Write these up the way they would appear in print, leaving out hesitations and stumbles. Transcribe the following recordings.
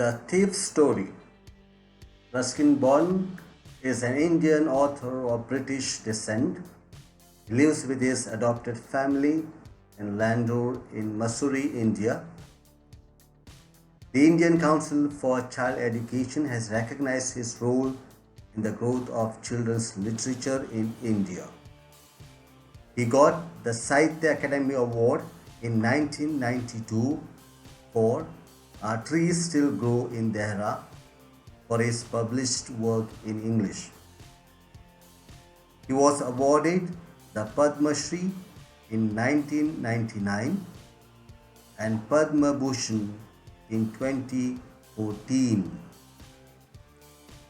The Thief's Story. Ruskin Bond is an Indian author of British descent. He lives with his adopted family in Landour in Mussoorie, India. The Indian Council for Child Education has recognized his role in the growth of children's literature in India. He got the Sahitya Akademi Award in 1992 for Our Trees Still Grow in Dehra for his published work in English. He was awarded the Padma Shri in 1999 and Padma Bhushan in 2014.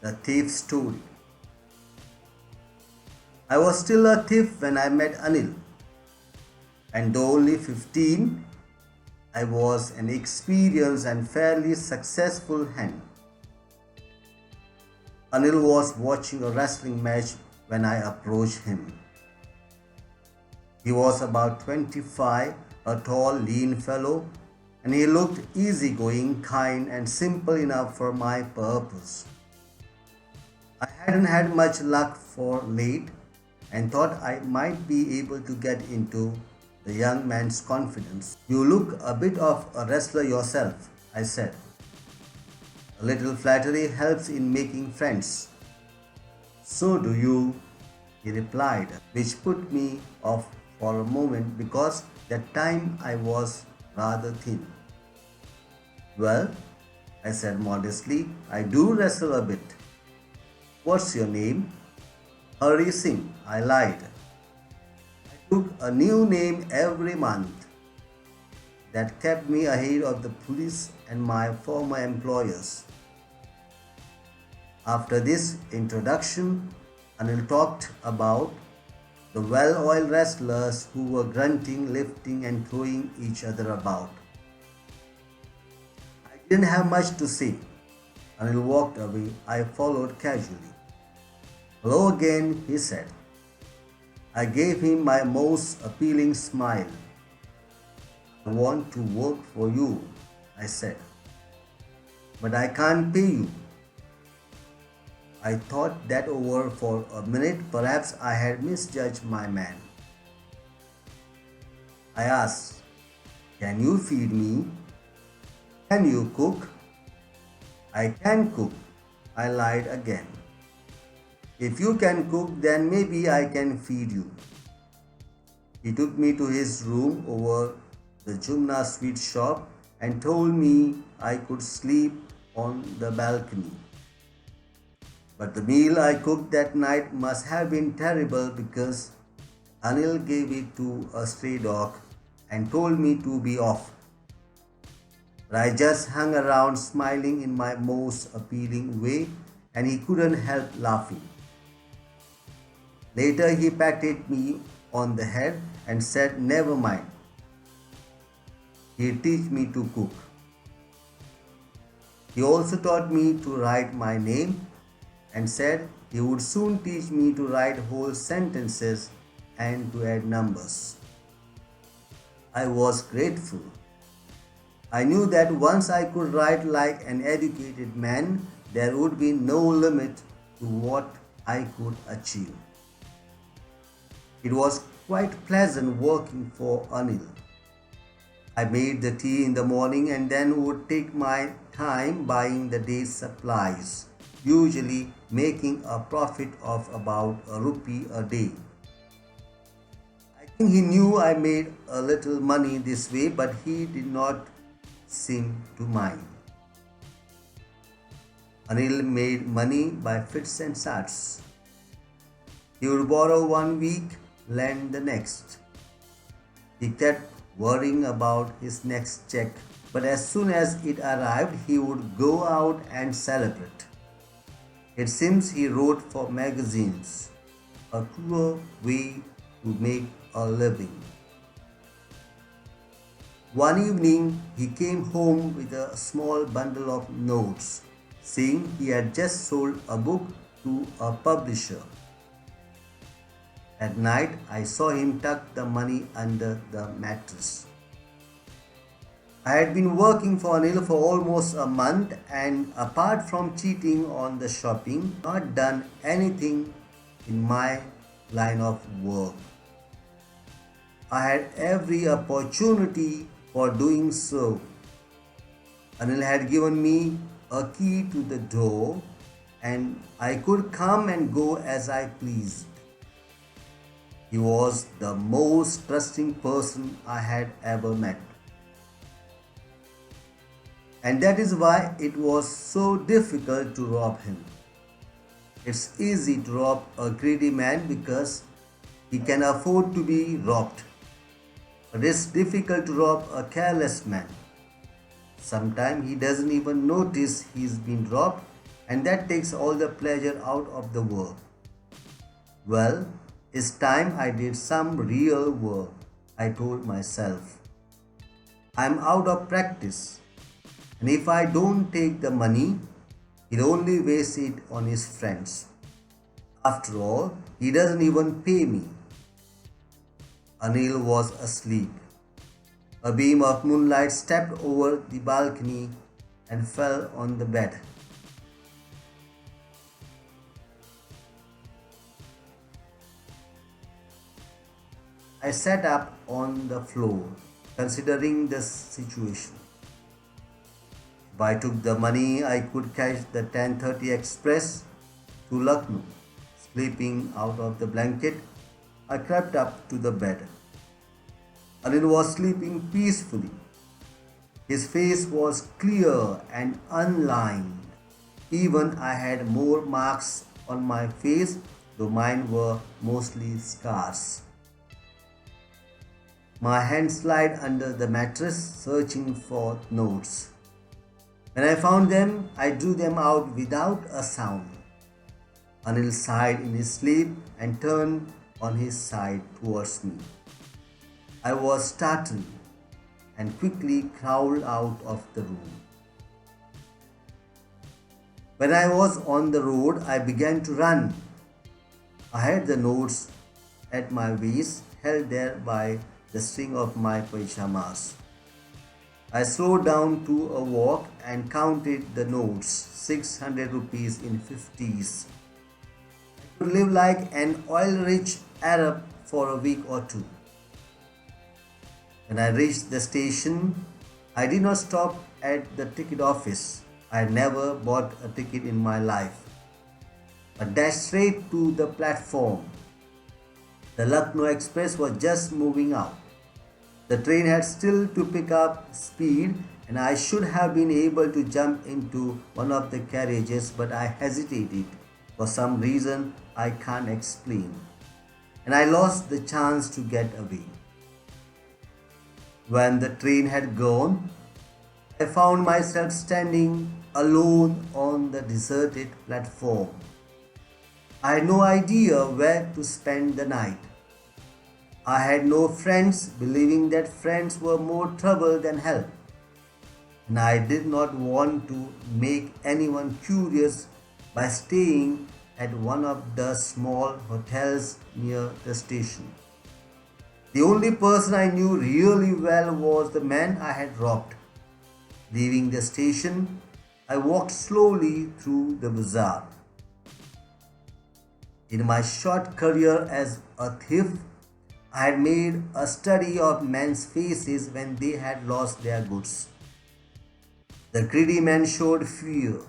The Thief's Story. I was still a thief when I met Anil, and though only 15, I was an experienced and fairly successful hand. Anil was watching a wrestling match when I approached him. He was about 25, a tall, lean fellow, and he looked easygoing, kind, and simple enough for my purpose. I hadn't had much luck for late and thought I might be able to get into the young man's confidence. You look a bit of a wrestler yourself, I said. A little flattery helps in making friends. So do you, he replied, which put me off for a moment because that time I was rather thin. Well, I said modestly, I do wrestle a bit. What's your name? Hari Singh, I lied. I took a new name every month. That kept me ahead of the police and my former employers. After this introduction, Anil talked about the well-oiled wrestlers who were grunting, lifting, and throwing each other about. I didn't have much to say. Anil walked away. I followed casually. Hello again, he said. I gave him my most appealing smile. I want to work for you, I said. But I can't pay you. I thought that over for a minute. Perhaps I had misjudged my man. I asked, can you feed me? Can you cook? I can cook. I lied again. If you can cook, then maybe I can feed you. He took me to his room over the Jumna sweet shop and told me I could sleep on the balcony. But the meal I cooked that night must have been terrible because Anil gave it to a stray dog and told me to be off. But I just hung around smiling in my most appealing way and he couldn't help laughing. Later he patted me on the head and said, never mind. He'd teach me to cook. He also taught me to write my name and said he would soon teach me to write whole sentences and to add numbers. I was grateful. I knew that once I could write like an educated man, there would be no limit to what I could achieve. It was quite pleasant working for Anil. I made the tea in the morning and then would take my time buying the day's supplies, usually making a profit of about a rupee a day. I think he knew I made a little money this way, but he did not seem to mind. Anil made money by fits and starts. He would borrow 1 week, lend the next. He kept worrying about his next check, but as soon as it arrived, he would go out and celebrate. It seems he wrote for magazines, a poor way to make a living. One evening, he came home with a small bundle of notes, saying he had just sold a book to a publisher. At night, I saw him tuck the money under the mattress. I had been working for Anil for almost a month, and apart from cheating on the shopping, not done anything in my line of work. I had every opportunity for doing so. Anil had given me a key to the door, and I could come and go as I pleased. He was the most trusting person I had ever met. And that is why it was so difficult to rob him. It's easy to rob a greedy man because he can afford to be robbed. But it's difficult to rob a careless man. Sometimes he doesn't even notice he's been robbed, and that takes all the pleasure out of the work. Well, it's time I did some real work, I told myself. I'm out of practice, and if I don't take the money, he'll only waste it on his friends. After all, he doesn't even pay me. Anil was asleep. A beam of moonlight stepped over the balcony and fell on the bed. I sat up on the floor, considering the situation. If I took the money, I could catch the 10:30 express to Lucknow. Sleeping out of the blanket, I crept up to the bed. Anil was sleeping peacefully. His face was clear and unlined. Even I had more marks on my face, though mine were mostly scars. My hands slid under the mattress, searching for notes. When I found them, I drew them out without a sound. Anil sighed in his sleep and turned on his side towards me. I was startled and quickly crawled out of the room. When I was on the road, I began to run. I had the notes at my waist, held there by the string of my pajamas. I slowed down to a walk and counted the notes, 600 rupees in 50s. I could live like an oil-rich Arab for a week or two. When I reached the station, I did not stop at the ticket office. I had never bought a ticket in my life, but dashed straight to the platform. The Lucknow Express was just moving out. The train had still to pick up speed, and I should have been able to jump into one of the carriages, but I hesitated for some reason I can't explain, and I lost the chance to get away. When the train had gone, I found myself standing alone on the deserted platform. I had no idea where to spend the night. I had no friends, believing that friends were more trouble than help. And I did not want to make anyone curious by staying at one of the small hotels near the station. The only person I knew really well was the man I had robbed. Leaving the station, I walked slowly through the bazaar. In my short career as a thief, I had made a study of men's faces when they had lost their goods. The greedy man showed fear.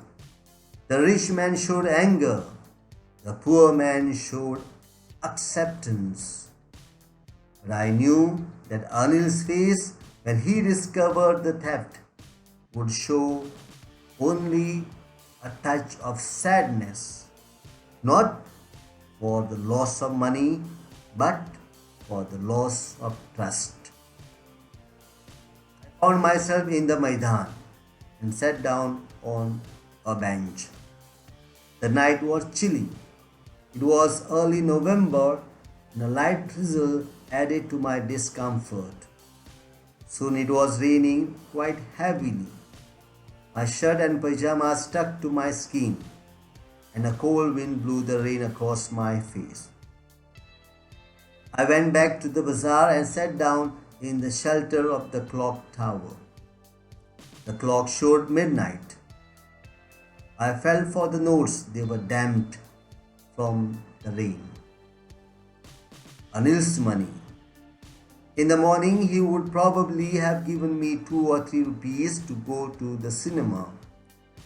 The rich man showed anger. The poor man showed acceptance. But I knew that Anil's face, when he discovered the theft, would show only a touch of sadness, not for the loss of money, but for the loss of trust. I found myself in the Maidan and sat down on a bench. The night was chilly. It was early November, and a light drizzle added to my discomfort. Soon it was raining quite heavily. My shirt and pajamas stuck to my skin, and a cold wind blew the rain across my face. I went back to the bazaar and sat down in the shelter of the clock tower. The clock showed midnight. I felt for the notes, they were damped from the rain. Anil's money. In the morning, he would probably have given me 2 or 3 rupees to go to the cinema.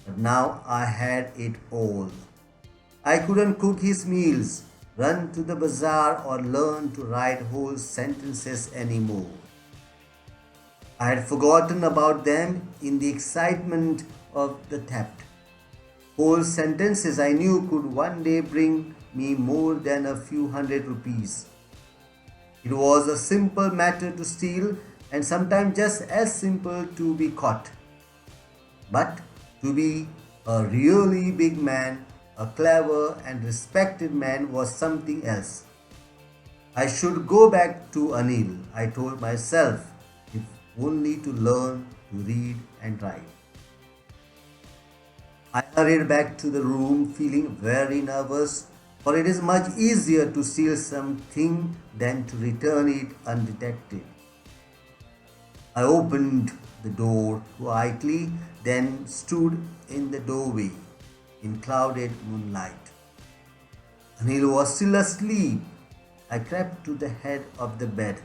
But now I had it all. I couldn't cook his meals, run to the bazaar, or learn to write whole sentences anymore. I had forgotten about them in the excitement of the theft. Whole sentences I knew could one day bring me more than a few hundred rupees. It was a simple matter to steal, and sometimes just as simple to be caught. But to be a really big man, a clever and respected man, was something else. I should go back to Anil, I told myself, if only to learn to read and write. I hurried back to the room feeling very nervous, for it is much easier to steal something than to return it undetected. I opened the door quietly, then stood in the doorway in clouded moonlight. Anil was still asleep. I crept to the head of the bed.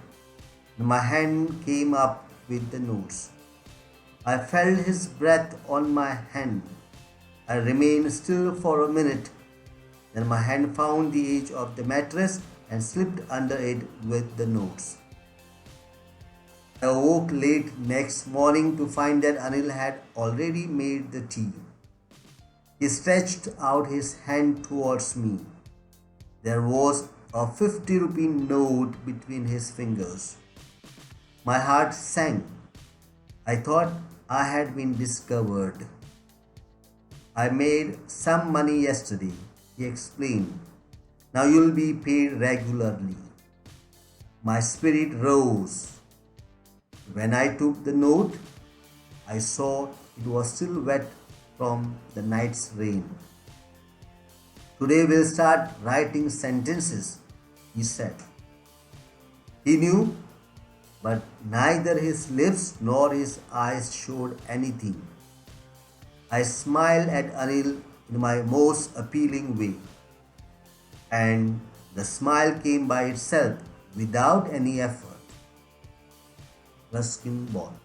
My hand came up with the notes. I felt his breath on my hand. I remained still for a minute. Then my hand found the edge of the mattress and slipped under it with the notes. I awoke late next morning to find that Anil had already made the tea. He stretched out his hand towards me. There was a 50 rupee note between his fingers. My heart sank. I thought I had been discovered. I made some money yesterday, he explained. Now you'll be paid regularly. My spirit rose. When I took the note, I saw it was still wet from the night's rain. Today we'll start writing sentences, he said. He knew, but neither his lips nor his eyes showed anything. I smiled at Anil in my most appealing way, and the smile came by itself without any effort. Ruskin Bond.